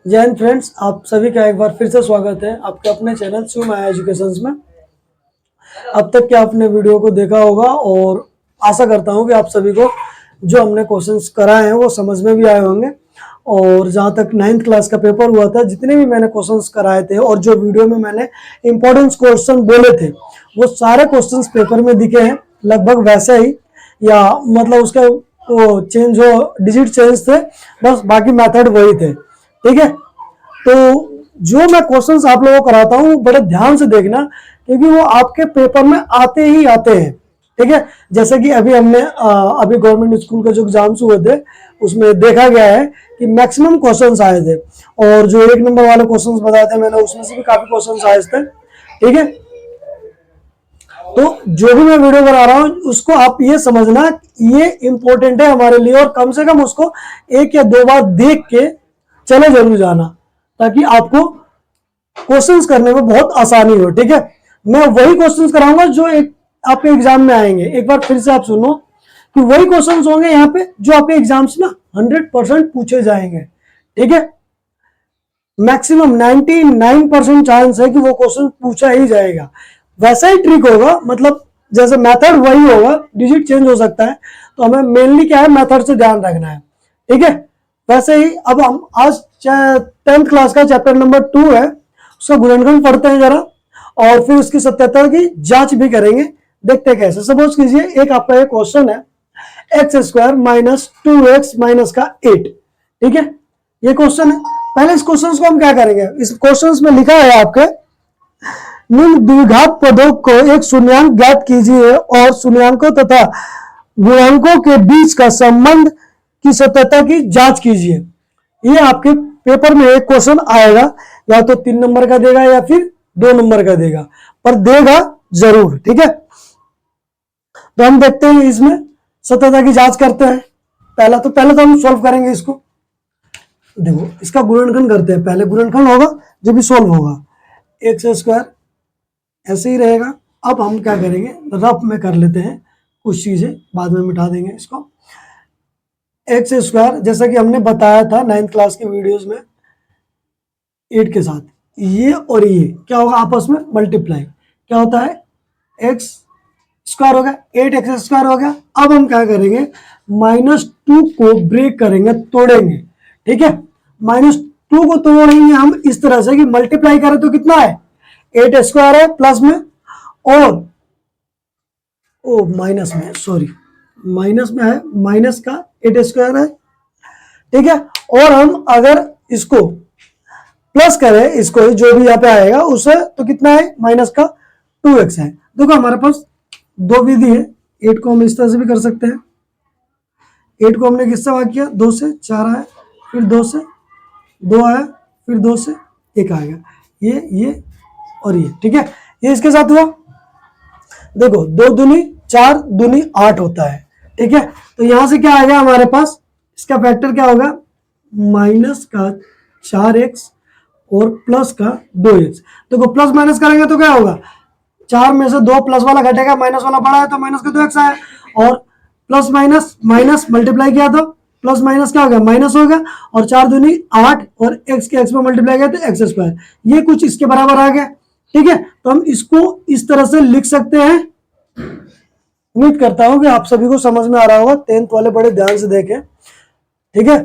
जय हिंद फ्रेंड्स, आप सभी का एक बार फिर से स्वागत है आपके अपने चैनल शिव माया एजुकेशंस में। अब तक क्या आपने वीडियो को देखा होगा और आशा करता हूं कि आप सभी को जो हमने क्वेश्चंस कराए हैं वो समझ में भी आए होंगे। और जहां तक 9th क्लास का पेपर हुआ था, जितने भी मैंने क्वेश्चंस कराए थे और जो वीडियो में मैंने इंपॉर्टेंट क्वेश्चन बोले थे वो सारे क्वेश्चंस पेपर में दिखे हैं लगभग वैसे ही, या मतलब उसका वो चेंज हो, डिजिट चेंज थे, बस बाकी मेथड वही थे। ठीक है, तो जो मैं क्वेश्चंस आप लोगों को कराता हूँ बड़े ध्यान से देखना, क्योंकि वो आपके पेपर में आते ही आते हैं। ठीक है, जैसे कि अभी हमने अभी गवर्नमेंट स्कूल के जो एग्जाम्स हुए थे उसमें देखा गया है कि मैक्सिमम क्वेश्चंस आए थे, और जो 1 नंबर वाले क्वेश्चंस बताए थे मैंने उसमें से भी काफी क्वेश्चंस आए थे। ठीक है, तो जो भी मैं वीडियो बना रहा हूं उसको आप ये समझना ये इंपॉर्टेंट है हमारे लिए, और कम से कम उसको 1 या 2 बार देख के चले जरूर जाना, ताकि आपको क्वेश्चंस करने में बहुत आसानी हो। ठीक है, मैं वही क्वेश्चंस कराऊंगा जो एक आपके एग्जाम में आएंगे। एक बार फिर से आप सुनो कि वही क्वेश्चंस होंगे यहाँ पे जो आपके एग्जाम से ना 100% पूछे जाएंगे। ठीक है, मैक्सिमम 99% चांस है कि वो क्वेश्चन पूछा ही जाएगा। वैसा ही ट्रिक होगा, मतलब जैसे मेथड वही होगा, डिजिट चेंज हो सकता है, तो हमें मेनली क्या है, मेथड से ध्यान रखना है। ठीक है, वैसे ही अब हम आज 10th क्लास का चैप्टर नंबर 2 है, उसका गुणनखंड पढ़ते हैं जरा, और फिर उसकी सत्यता की जांच भी करेंगे। देखते हैं कैसे। सपोज कीजिए एक आपका एक क्वेश्चन है, x² माइनस 2x माइनस का 8। ठीक है, ये क्वेश्चन है। पहले इस क्वेश्चन को हम क्या करेंगे, इस क्वेश्चन में लिखा है आपके निम्न द्विघात पदों को एक शून्यांक ज्ञात कीजिए और शून्यांकों तथा गुणांकों के बीच का संबंध की सत्यता की जांच कीजिए। ये आपके पेपर में एक क्वेश्चन आएगा, या तो 3 नंबर का देगा या फिर 2 नंबर का देगा, पर देगा जरूर। ठीक है, तो हम देखते हैं इसमें सत्यता की जांच करते हैं। पहले तो हम सॉल्व करेंगे इसको। देखो, इसका गुणनखंड करते हैं। पहले गुणनखंड होगा जो भी सॉल्व होगा, x² ऐसे ही रहेगा। अब हम क्या करेंगे, रफ में कर लेते हैं, कुछ चीजें बाद में मिटा देंगे इसको। x² जैसा कि हमने बताया था 9th क्लास के वीडियोस में, 8 के साथ ये और ये क्या होगा, आपस में मल्टीप्लाई। क्या होता है, x² हो गया, 8x² हो गया। अब हम क्या करेंगे, -2 को ब्रेक करेंगे, तोड़ेंगे। ठीक है, -2 को तोड़ेंगे हम इस तरह से कि मल्टीप्लाई करें तो कितना है, 8² है प्लस में, और माइनस में, सॉरी माइनस में है, माइनस का 8² है। ठीक है, और हम अगर इसको प्लस करें, इसको जो भी यहाँ पे आएगा उसे, तो कितना है, माइनस का 2x है। देखो हमारे पास 2 विधि है। 8 को हम इस तरह से भी कर सकते हैं। 8 को हमने किससे भाग किया, 2 से, 4 आया, फिर 2 से 2 आया, फिर 2 से 1 आएगा, ये और ये। ठीक है, ये इसके साथ हुआ। देखो 2 दूनी 4, दूनी 8 होता है। ठीक है, तो यहां से क्या आएगा हमारे पास, इसका फैक्टर क्या होगा, माइनस का 4x और प्लस का 2x। देखो प्लस माइनस करेंगे तो क्या होगा, 4 में से 2 प्लस वाला घटेगा, माइनस वाला बड़ा है तो माइनस का 2x आया, और प्लस माइनस माइनस मल्टीप्लाई किया तो प्लस माइनस क्या हो गया, माइनस हो गया, और 4 दूनी 8 और x के x में मल्टीप्लाई किया तो x²। ये कुछ इसके बराबर आ गया। ठीक है, तो हम इसको इस तरह से लिख सकते हैं। उम्मीद करता हूं कि आप सभी को समझ में आ रहा होगा। 10th वाले बड़े ध्यान से देखें। ठीक है,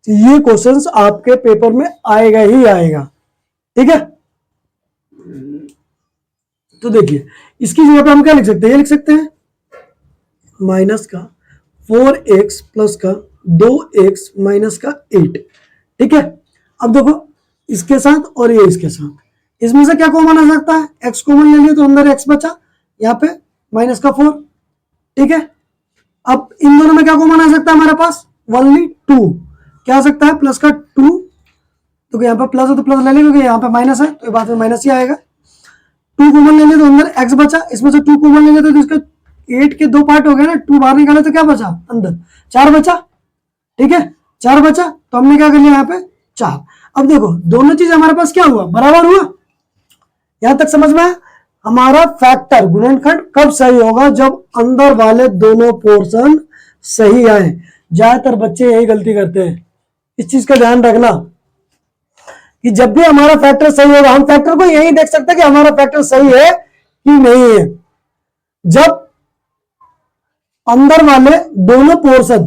ये क्वेश्चंस आपके पेपर में आएगा ही आएगा। ठीक है, तो देखिए इसकी जगह पे हम क्या लिख सकते हैं, ये लिख सकते हैं माइनस का 4x प्लस का 2x माइनस का 8। ठीक है, अब देखो इसके साथ और ये इसके साथ, इसमें से क्या कॉमन आ सकता है, x कॉमन ले लिया तो अंदर x बचा, यहाँ पे माइनस का 4। ठीक है, अब इन दोनों में क्या कॉमन आ सकता है हमारे पास, ओनली 2। क्या आ सकता है, प्लस का 2, तो यहाँ पे प्लस है तो प्लस ले लेंगे, क्योंकि यहाँ पे माइनस है तो बाद में माइनस ही आएगा। 2 कॉमन ले लिया तो अंदर x बचा, इसमें से 2 कॉमन ले लिया तो इसका 8 के 2 पार्ट हो गए ना, 2 बाहर निकाले तो क्या बचा, अंदर 4 बचा। ठीक है, 4 बचा, तो हमने क्या कर लिया यहाँ पे 4। अब देखो दोनों चीज हमारे पास क्या हुआ, बराबर हुआ। यहां तक समझ में आया। हमारा फैक्टर गुणनखंड कब सही होगा, जब अंदर वाले दोनों पोर्शन सही आए। ज्यादातर बच्चे यही गलती करते हैं, इस चीज का ध्यान रखना। कि जब भी हमारा फैक्टर सही होगा, हम फैक्टर को यही देख सकते हैं कि हमारा फैक्टर सही है कि नहीं है, जब अंदर वाले दोनों पोर्शन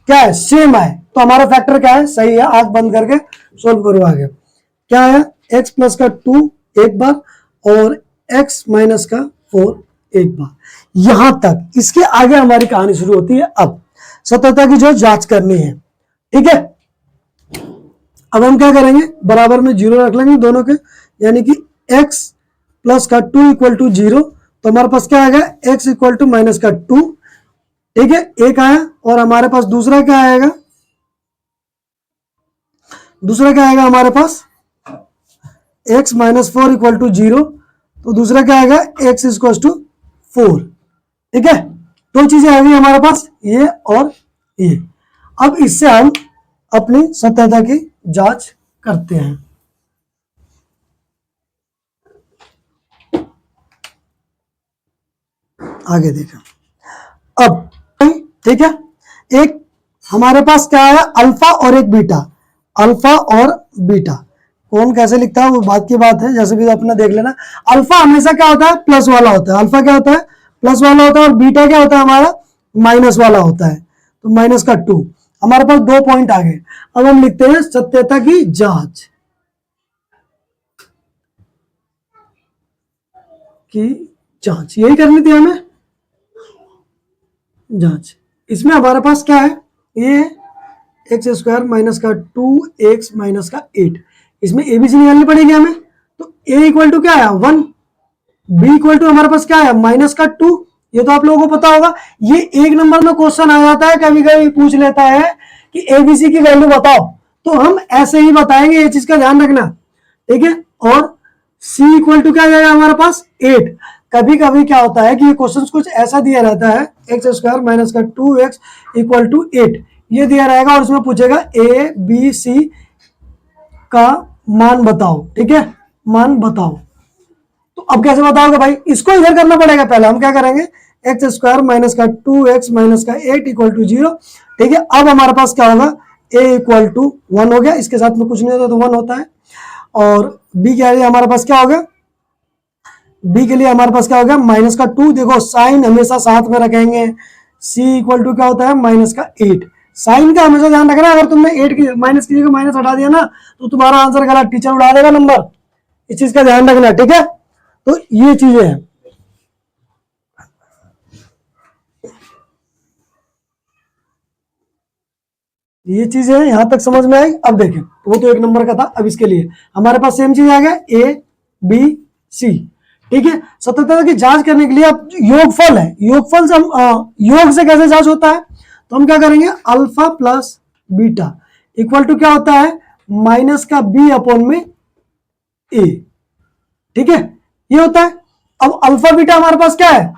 क्या है, सेम आए, तो हमारा फैक्टर क्या है, सही है। आंख बंद करके सोल्व करो आगे। क्या है, x प्लस का 2 एक बार और x माइनस का 4 एक बार। यहां तक, इसके आगे हमारी कहानी शुरू होती है। अब सत्यता की जो जांच करनी है, ठीक है। अब हम क्या करेंगे, बराबर में 0 रख लेंगे दोनों के, यानी कि x प्लस का 2 इक्वल टू 0। तो हमारे पास क्या आएगा, x इक्वल टू माइनस का 2, ठीक है, एक आया। और हमारे पास दूसरा क्या आएगा, दूसरा क्या आएगा हमारे पास, x माइनस 4 इक्वल टू 0। तो दूसरा क्या आएगा, x इक्वल टू 4, ठीक है। दो चीजें आ गई हमारे पास, ये और ये। अब इससे हम अपनी सत्यता की जांच करते हैं। आगे देखा, अब ठीक है, एक हमारे पास क्या है, अल्फा और एक बीटा। अल्फा और बीटा कौन कैसे लिखता है वो बात की बात है, जैसे भी अपना देख लेना। अल्फा हमेशा क्या होता है, प्लस वाला होता है। अल्फा क्या होता है, प्लस वाला होता है। और बीटा क्या होता है हमारा, माइनस वाला होता है। तो माइनस का 2, हमारे पास 2 पॉइंट आ गए। अब हम लिखते हैं सत्यता की जांच की जांच, यही करनी थी हमें जांच। इसमें हमारे पास क्या है, ये एक्स स्क्वायर माइनस का 2x माइनस का 8, इसमें एबीसी निकालनी पड़ेगी हमें। तो a इक्वल टू क्या है 1, b इक्वल टू हमारे पास क्या है माइनस का 2, ये तो आप लोगों को पता होगा। ये एक नंबर में क्वेश्चन आ जाता है, कभी कभी पूछ लेता है कि एबीसी की वैल्यू बताओ, तो हम ऐसे ही बताएंगे, ये चीज का ध्यान रखना, ठीक है। और c इक्वल टू क्या जाएगा हमारे पास 8। कभी कभी क्या होता है कि ये क्वेश्चन कुछ ऐसा दिया रहता है, एक्स स्क्वायर माइनस का 2x इक्वल टू 8 ये दिया रहेगा, और इसमें पूछेगा ए बी सी का मान बताओ, ठीक है, मान बताओ। तो अब कैसे बताओगे भाई, इसको इधर करना पड़ेगा। पहले हम क्या करेंगे, एक्स स्क्वायर माइनस का 2x माइनस का 8 इक्वल टू 0, ठीक है। अब हमारे पास क्या होगा, a इक्वल टू 1 हो गया, इसके साथ में कुछ नहीं होता तो 1 होता है। और b के लिए हमारे पास क्या हो गया, b के लिए हमारे पास क्या हो गया माइनस का 2। देखो साइन हमेशा साथ में रखेंगे। c इक्वल टू क्या होता है माइनस का 8। साइन का हमेशा ध्यान रखना, अगर तुमने 8 की माइनस की जगह माइनस हटा दिया ना तो तुम्हारा आंसर गलत, टीचर उड़ा देगा नंबर, इस चीज का ध्यान रखना, ठीक है। तो ये चीजें हैं, ये चीजें यहां तक समझ में आई। अब देखें, वो तो एक नंबर का था, अब इसके लिए हमारे पास सेम चीज आ गया ए बी सी, ठीक है। सत्यता की जांच करने के लिए अब योगफल है, योगफल से हम योग से कैसे जांच होता है, तो हम क्या करेंगे, alpha plus beta equal to क्या होता है माइनस का बी अपॉन में ए, ठीक है, ये होता है। अब अल्फा बीटा हमारे पास क्या है,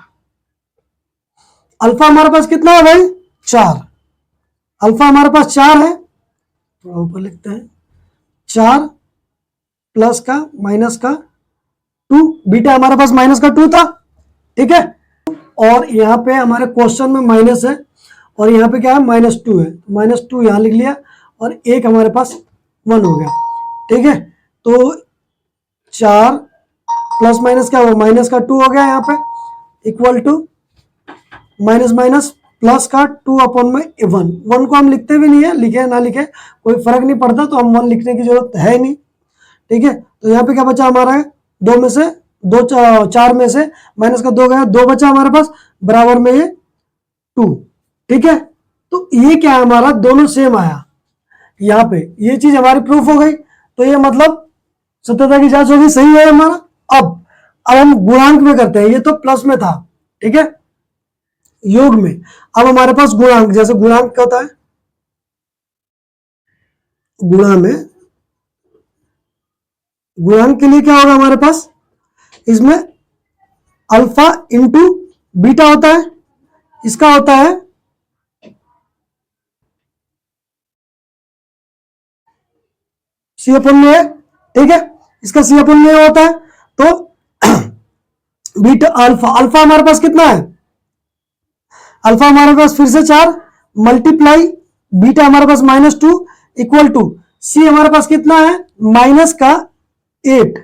अल्फा हमारे पास कितना है भाई 4, अल्फा हमारे पास 4 है, थोड़ा ऊपर लिखते हैं, 4 प्लस का माइनस का 2, बीटा हमारे पास माइनस का 2 था, ठीक है। और यहाँ पे हमारे क्वेश्चन में माइनस है, और यहाँ पे क्या है -2 है, -2 यहाँ लिख लिया, और एक हमारे पास 1 हो गया, ठीक है। तो 4 प्लस माइनस क्या हुआ, माइनस का 2 हो गया यहाँ पे, equal to minus minus plus का 2 अपॉन में 1 को हम लिखते भी नहीं है, लिखे ना लिखे कोई फर्क नहीं पड़ता, तो हम 1 लिखने की जरूरत है नहीं, ठीक है। तो यहाँ पे क्या बचा हमारा है, 2 में से 2, 4 में से माइनस का 2 गया, 2 बचा हमारे पास, बराबर में ये 2, ठीक है। तो ये क्या है हमारा, दोनों सेम आया, यहाँ पे ये चीज हमारी प्रूफ हो गई। तो ये मतलब सत्यता की जांच होगी, सही है हमारा। अब हम गुणांक में करते हैं, ये तो प्लस में था, ठीक है, योग में। अब हमारे पास गुणांक, जैसे गुणांक क्या होता है, गुणा में, गुणांक के लिए क्या होगा हमारे पास, इसमें अल्फा इंटू बीटा होता है, इसका होता है सी अपन में, ठीक है, इसका सी अपन में होता है। तो बीटा अल्फा, अल्फा हमारे पास कितना है, अल्फा हमारे पास फिर से 4 मल्टीप्लाई बीटा हमारे पास -2 इक्वल टू सी हमारे पास कितना है, माइनस का 8,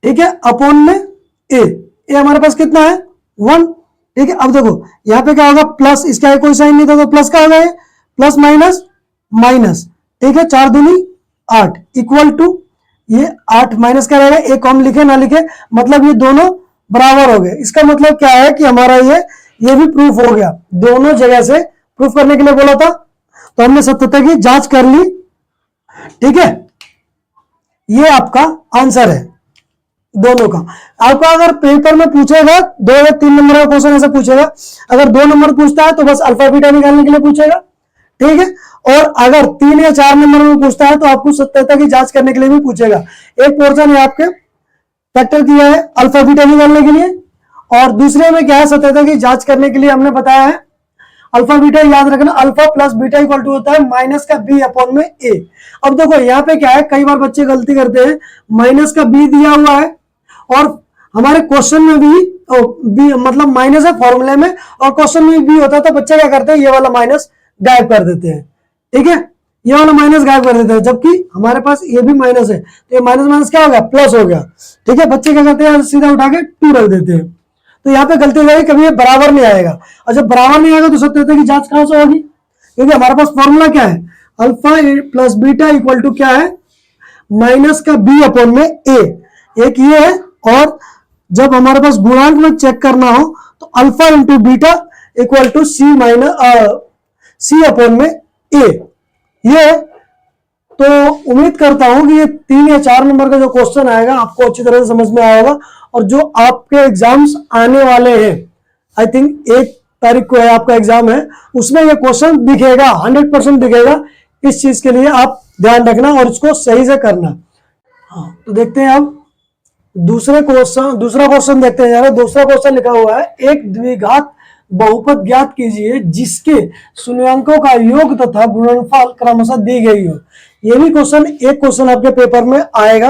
ठीक है, अपॉन में ए हमारे पास कितना है 1, ठीक है। अब देखो यहाँ पे क्या होगा, प्लस, इसका कोई साइन नहीं था तो प्लस का होगा, ये प्लस माइनस माइनस, ठीक है, 4 दूनी 8 इक्वल टू ये 8 माइनस का रहेगा, एक हम लिखे ना लिखे, मतलब ये दोनों बराबर हो गए। इसका मतलब क्या है कि हमारा ये भी प्रूफ हो गया, दोनों जगह से प्रूफ करने के लिए बोला था, तो हमने सत्यता की जांच कर ली, ठीक है। ये आपका आंसर है दोनों का। आपका अगर पेपर में पूछेगा 2 या 3 नंबर का क्वेश्चन ऐसा पूछेगा, अगर 2 नंबर पूछता है तो बस अल्फा बीटा निकालने के लिए पूछेगा, ठीक है। और अगर 3 या 4 नंबर में पूछता है तो आपको सत्यता की जांच करने के लिए भी पूछेगा। एक पोर्शन है आपके फैक्टर किया है अल्फा बीटा निकालने के लिए, और दूसरे में क्या है, सत्यता की जांच करने के लिए हमने बताया है अल्फा बीटा। याद रखना, alpha plus beta equal to होता है माइनस का बी अपॉन में ए। अब देखो यहाँ पे क्या है, कई बार बच्चे गलती करते हैं, माइनस का बी दिया हुआ है और हमारे क्वेश्चन में भी बी मतलब माइनस है फॉर्मूले में, और क्वेश्चन में बी होता है, तो बच्चे क्या करते हैं, ये वाला माइनस गायब कर देते हैं, ठीक है, ये वाला माइनस गायब कर देते हैं, जबकि हमारे पास ये भी माइनस है, तो ये माइनस माइनस क्या हो गया, प्लस हो गया, ठीक है। बच्चे क्या करते हैं, सीधा उठा के 2 रख देते हैं, तो यहाँ पे गलती हो जाएगी, कभी ये बराबर नहीं आएगा, और जब बराबर नहीं आएगा तो सत्यता की जांच कहां से होगी, क्योंकि हमारे पास फॉर्मूला क्या है, alpha plus beta equal to क्या है, माइनस का बी अपॉन में ए, एक ये है। और जब हमारे पास गुणांक में चेक करना हो तो alpha into beta equal to C minus C upon में ए, ये। तो उम्मीद करता हूं कि ये 3 या 4 नंबर का जो क्वेश्चन आएगा आपको अच्छी तरह से समझ में आएगा, और जो आपके एग्जाम्स आने वाले हैं, आई थिंक 1 तारीख को है आपका एग्जाम है, उसमें ये क्वेश्चन दिखेगा, 100% दिखेगा। इस चीज के लिए आप ध्यान रखना और इसको सही से करना। हाँ, तो देखते हैं अब दूसरा क्वेश्चन देखते हैं यार। दूसरा क्वेश्चन लिखा हुआ है, एक द्विघात बहुपद ज्ञात कीजिए जिसके शून्यंकों का योग तथा गुणनफल क्रमशः दी गई हो। ये भी एक क्वेश्चन आपके पेपर में आएगा,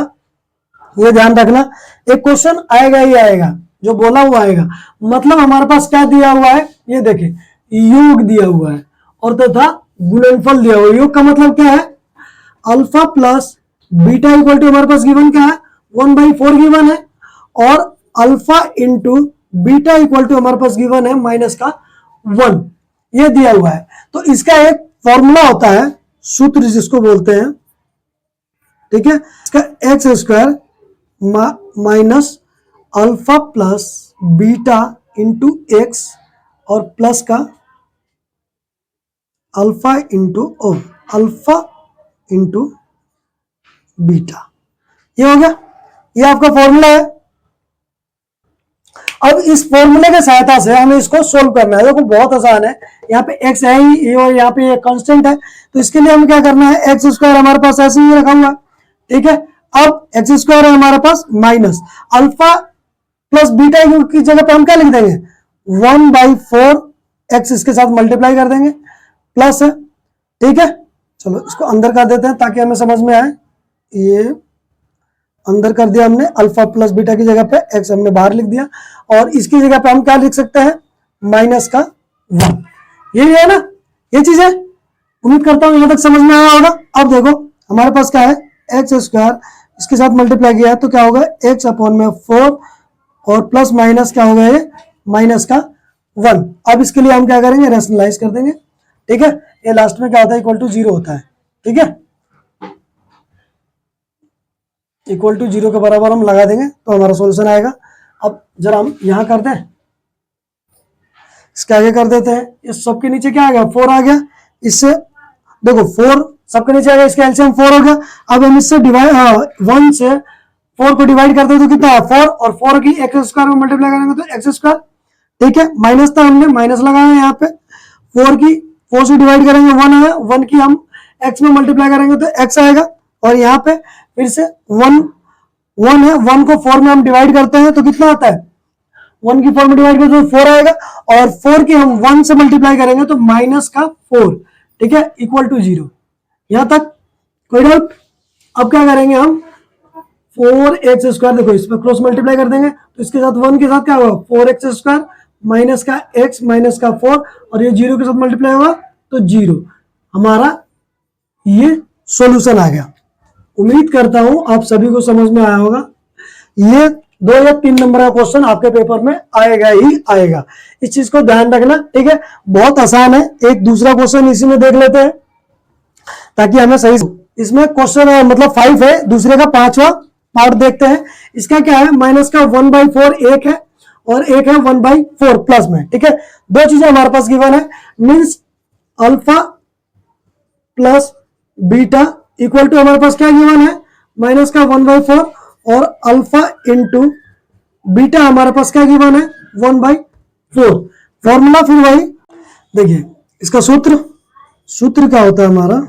ये ध्यान रखना, एक क्वेश्चन आएगा ही आएगा, जो बोला हुआ आएगा। मतलब हमारे पास क्या दिया हुआ है, ये देखें, योग दिया हुआ है और तथा गुणनफल दिया हुआ है। योग का मतलब क्या है, alpha plus beta equal to हमारे पास गिवन क्या है, 1/4 गिवन है, और alpha into beta equal to हमारे पास गिवन है माइनस का 1, ये दिया हुआ है। तो इसका एक फॉर्मूला होता है, सूत्र जिसको बोलते हैं, ठीक है, इसका x square minus alpha plus beta into x और प्लस का अल्फा इंटू बीटा, ये हो गया, ये आपका फॉर्मूला है। अब इस फॉर्मूले की सहायता से हमें इसको सोल्व करना है। देखो बहुत आसान है, यहाँ पे x है ही और यहाँ पे कांस्टेंट है, तो इसके लिए हम क्या करना है, एक्स स्क्वायर हमारे पास ऐसे ही रखा हुआ है, ठीक है। अब एक्स स्क्वायर है हमारे पास माइनस अल्फा प्लस बीटा की जगह पे हम क्या लिख देंगे, 1/4 एक्स, इसके साथ मल्टीप्लाई कर देंगे, प्लस है, ठीक है। चलो इसको अंदर कर देते हैं ताकि हमें समझ में आए। ये अंदर कर दिया हमने, अल्फा प्लस बीटा की जगह पे एक्स हमने बाहर लिख दिया, और इसकी जगह पे हम क्या लिख सकते हैं, माइनस का 1, यही है ना, ये चीज है। उम्मीद करता हूं यहां तक समझ में आया होगा। अब देखो हमारे पास क्या है, एक्स स्क्वायर, इसके साथ मल्टीप्लाई किया तो क्या होगा, एक्स अपॉन में 4 और प्लस माइनस क्या होगा, ये माइनस का 1। अब इसके लिए हम क्या करेंगे, रैशनलाइज कर देंगे, ठीक है। ये लास्ट में क्या होता है, इक्वल टू 0 होता है, ठीक है, इक्वल टू 0 के बराबर हम लगा देंगे तो हमारा सॉल्यूशन आएगा। अब जरा हम यहां कर दें, इसके आगे कर देते हैं, इस सबके नीचे क्या आ गया, 4 आ गया, इससे देखो 4 सबके नीचे आ गया, इसका एलसीएम 4 हो गया। अब हम इससे 1 से 4 को डिवाइड करते हैं तो कितना है 4, और 4 की एक्स स्क्वायर में मल्टीप्लाई करेंगे तो एक्स स्क्वायर, ठीक है। माइनस था, हमने माइनस लगाया यहाँ पे, 4 से डिवाइड करेंगे 1 आया, 1 की हम एक्स में मल्टीप्लाई करेंगे तो एक्स आएगा, और यहाँ पे फिर से 1 है, 1 को 4 में हम डिवाइड करते हैं तो कितना आता है, 1 की 4 में डिवाइड करते तो 4 आएगा, और 4 की हम 1 से मल्टीप्लाई करेंगे तो माइनस का 4, ठीक है, इक्वल टू 0। यहां तक कोई डाउट? अब क्या करेंगे हम, 4x स्क्वायर, देखो इस पर क्रॉस मल्टीप्लाई कर देंगे तो इसके साथ 1 के साथ क्या होगा, 4x स्क्वायर माइनस का x माइनस का 4, और ये 0 के साथ मल्टीप्लाई होगा तो 0। हमारा ये सॉल्यूशन आ गया। उम्मीद करता हूं आप सभी को समझ में आया होगा। ये 2 या 3 नंबर का क्वेश्चन आपके पेपर में आएगा ही आएगा, इस चीज को ध्यान रखना, ठीक है। बहुत आसान है। एक दूसरा क्वेश्चन इसी में देख लेते हैं ताकि हमें सही। इसमें क्वेश्चन मतलब 5 है, दूसरे का 5वां पार्ट देखते हैं। इसका क्या है, माइनस का 1/4 एक है और एक है 1/4 प्लस में, ठीक है। दो चीजें हमारे पास गिवन है, means alpha plus beta equal to हमारे पास क्या गिवन है, माइनस का 1/4 और अल्फा इंटू बीटा हमारे पास क्या गिवन है, 1/4। फॉर्मूला फिर वही देखिए, इसका सूत्र क्या होता है हमारा,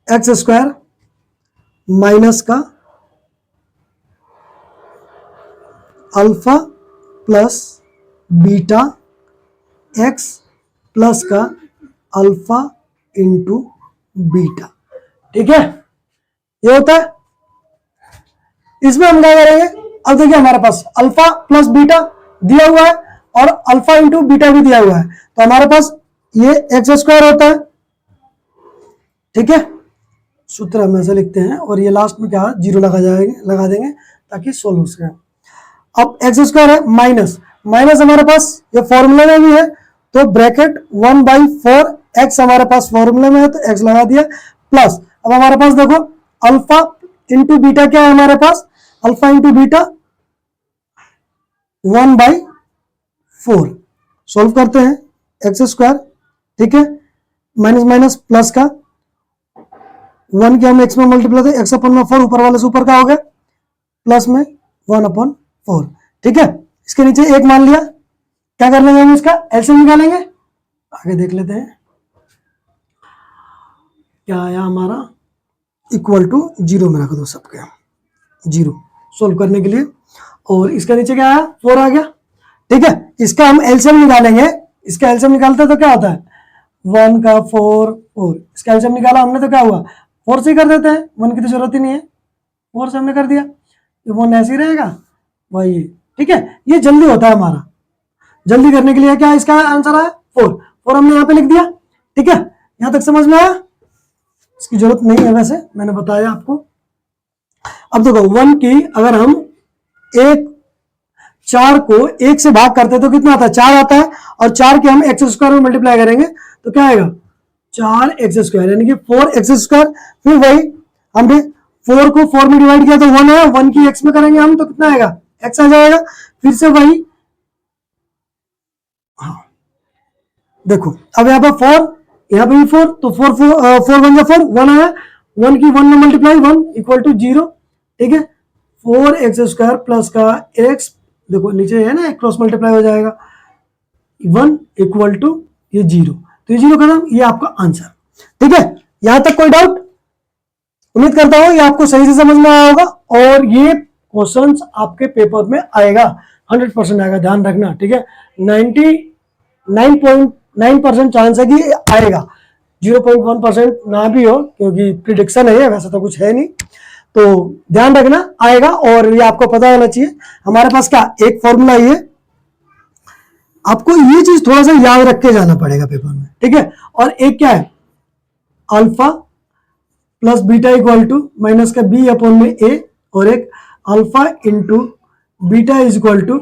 एक्स स्क्वायर माइनस का alpha plus beta x plus का अल्फा इंटू बीटा, ठीक है। ये होता है। इसमें हम क्या करेंगे, अब देखिए हमारे पास अल्फा प्लस बीटा दिया हुआ है और अल्फा इंटू बीटा भी दिया हुआ है, तो हमारे पास ये एक्स स्क्वायर होता है, ठीक है। सूत्र हम ऐसे लिखते हैं और ये लास्ट में क्या जीरो लगा देंगे ताकि सोल्व हो सके। अब एक्स स्क्वायर है माइनस हमारे पास ये फॉर्मूले में भी है, तो ब्रैकेट 1/4 एक्स हमारे पास फॉर्मूले में है तो एक्स लगा दिया, प्लस अब हमारे पास देखो अल्फा इंटू बीटा क्या है हमारे पास, अल्फा इंटू बीटा 1/4। सोल्व करते हैं, एक्स स्क्वायर, ठीक है, माइनस माइनस प्लस का 1 के हम एक्स में मल्टीप्लाई थे, एक्स अपन में 4 ऊपर वाले से ऊपर का हो गया, प्लस में 1/4, ठीक है। इसके नीचे 1 मान लिया, क्या कर लेंगे हम, इसका एलसीएम निकालेंगे। आगे देख लेते हैं क्या आया हमारा, इक्वल टू 0 में रख दो सबके, 0 सोल्व करने के लिए। और इसके नीचे क्या आया, 4 आ गया, ठीक है। इसका हम एलसीएम निकालेंगे, इसका एलसीएम निकालते हैं तो क्या होता है, 1 का 4, इसका एलसीएम निकाला हमने तो क्या हुआ, 4 से कर देते हैं, 1 की तो जरूरत ही नहीं है, 4 से हमने कर दिया, ये 1 ऐसे ही रहेगा वही, ठीक है। ये जल्दी होता है हमारा, जल्दी करने के लिए क्या इसका आंसर है 4 हमने यहाँ पे लिख दिया, ठीक है। यहां तक समझ में आया, इसकी जरूरत नहीं है वैसे, मैंने बताया आपको। अब देखो 1 की अगर हम 4 को 1 से भाग करते हैं तो कितना आता है, 4 आता है, और 4 के हम एक्स स्क्वायर में मल्टीप्लाई करेंगे तो क्या आएगा, 4x स्क्वायर, यानी कि 4x स्क्वायर। फिर वही हमने 4 को 4 में डिवाइड किया तो 1 है, 1 की x में करेंगे हम तो कितना आएगा, x आ जाएगा। फिर से वही, हाँ देखो अब यहाँ पर 4, यहाँ पे भी 4, तो 4 1 जा 4, 1 आया, 1 की 1 में मल्टीप्लाई 1 इक्वल टू 0, ठीक है। 4x स्क्वायर प्लस का x, देखो नीचे है ना क्रॉस मल्टीप्लाई हो जाएगा, 1 इक्वल टू ये 0, तो ये 0 खत्म, ये आपका आंसर, ठीक है। यहां तक कोई डाउट, उम्मीद करता हूं ये आपको सही से समझ में आया होगा, और ये क्वेश्चंस आपके पेपर में आएगा, 100% आएगा, ध्यान रखना, ठीक है। 99.9% चांस है कि आएगा, 0.1% ना भी हो, क्योंकि प्रिडिक्शन है, वैसा तो कुछ है नहीं, तो ध्यान रखना आएगा। और ये आपको पता होना चाहिए, हमारे पास क्या एक फॉर्मूला ये, आपको ये चीज थोड़ा सा याद रख के जाना पड़ेगा पेपर में, ठीक है। और एक क्या है, alpha plus beta equal to minus का बी अपॉन में ए, और एक alpha into beta is equal to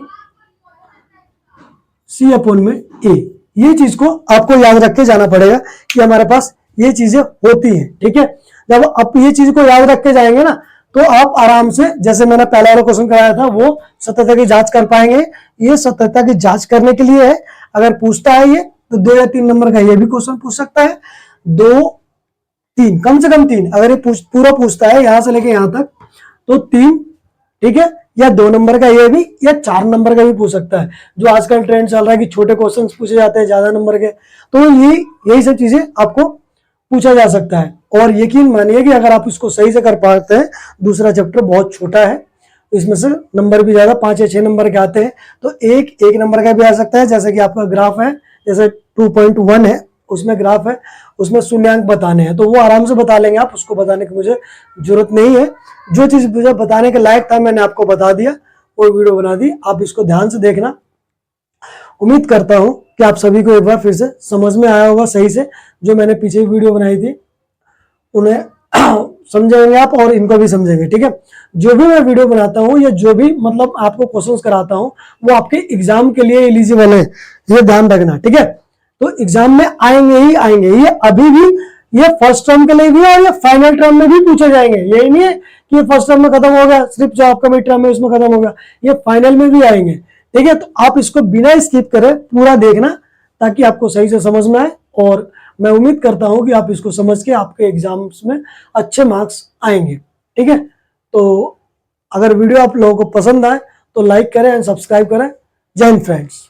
C upon में ए। ये चीज को आपको याद रख के जाना पड़ेगा कि हमारे पास ये चीजें होती हैं, ठीक है। जब आप ये चीज को याद रख के जाएंगे ना, तो आप आराम से, जैसे मैंने पहला वाला क्वेश्चन कराया था, वो सत्यता की जांच कर पाएंगे। ये सत्यता की जांच करने के लिए है, अगर पूछता है ये तो 2 या 3 नंबर का ये भी क्वेश्चन पूछ सकता है, 2 3 कम से कम 3, अगर ये पूरा पूछता है यहां से लेके यहां तक तो 3, ठीक है, या 2 नंबर का ये भी, या 4 नंबर का भी पूछ सकता है। जो आजकल ट्रेंड चल रहा है कि छोटे क्वेश्चन पूछे जाते हैं ज्यादा नंबर के, तो यही सब चीजें आपको पूछा जा सकता है। और यकीन मानिए कि अगर आप इसको सही से कर पाते हैं, दूसरा चैप्टर बहुत छोटा है, इसमें से नंबर भी ज्यादा 5 या 6 नंबर के आते हैं, तो एक नंबर का भी आ सकता है। जैसे कि आपका ग्राफ है, जैसे 2.1 है, उसमें ग्राफ है, उसमें शून्यांक बताने हैं, तो वो आराम से बता लेंगे आप, उसको बताने की मुझे जरूरत नहीं है। जो चीज मुझे बताने के लायक था मैंने आपको बता दिया, वो वीडियो बना दी, आप इसको ध्यान से देखना। उम्मीद करता हूं कि आप सभी को एक बार फिर से समझ में आया होगा सही से। जो मैंने पीछे वीडियो बनाई थी उन्हें समझेंगे आप और इनको भी समझेंगे, ठीक है। जो भी मैं वीडियो बनाता हूँ या जो भी मतलब आपको क्वेश्चंस कराता हूँ वो आपके एग्जाम के लिए एलिजिबल है, ये ध्यान रखना, ठीक है। तो एग्जाम में आएंगे ही आएंगे, ये अभी भी, ये फर्स्ट टर्म के लिए भी और ये फाइनल टर्म में भी पूछे जाएंगे। यही नहीं है कि ये फर्स्ट टर्म में खत्म हो गया, सिर्फ जो आपका मिड टर्म है उसमें खत्म हो गया, ये फाइनल में भी आएंगे, ठीक है। तो आप इसको बिना स्किप करे पूरा देखना ताकि आपको सही से समझ में आए, और मैं उम्मीद करता हूं कि आप इसको समझ के आपके एग्जाम्स में अच्छे मार्क्स आएंगे, ठीक है। तो अगर वीडियो आप लोगों को पसंद आए तो लाइक करें एंड सब्सक्राइब करें। जय हिंद फ्रेंड्स।